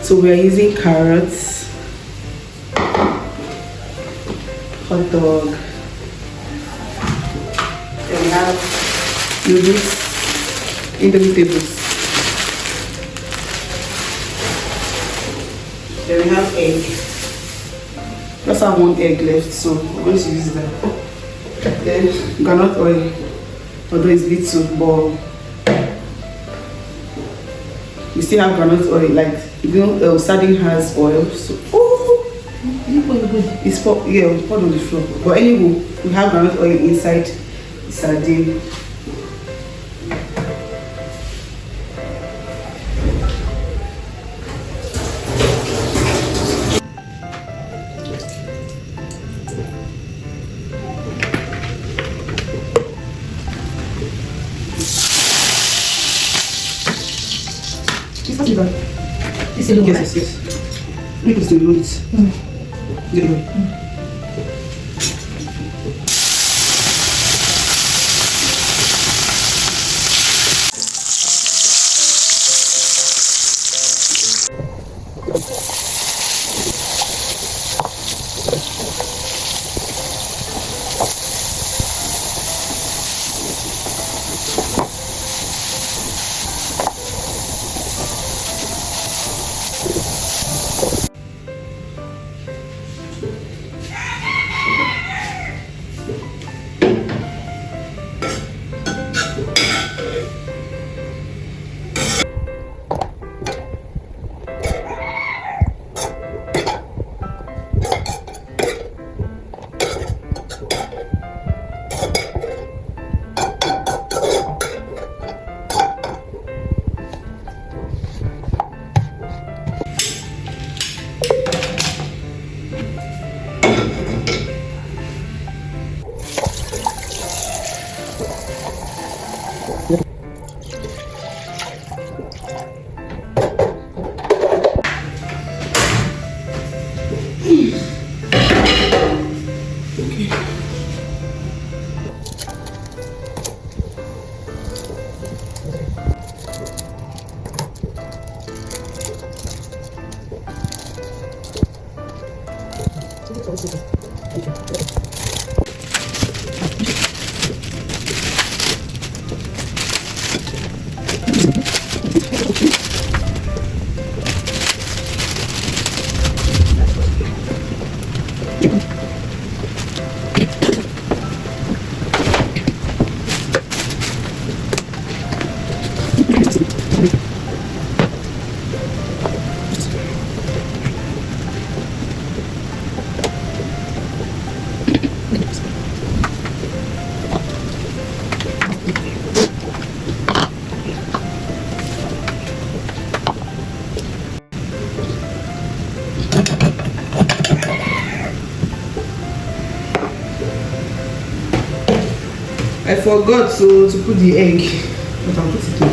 So we are using carrots, hot dog, and we have noodles, indomitables. Then we have egg. Just have one egg left, so we're going to use that. Then groundnut oil, although it's little, but we still have groundnut oil. Like sardine has oil, so it's poured, yeah, we poured on the floor. But anyway, we have groundnut oil inside the sardine. Esse lugar. Yes, yes. Make us do it. Get it. I forgot to put the egg, but I'll put it in.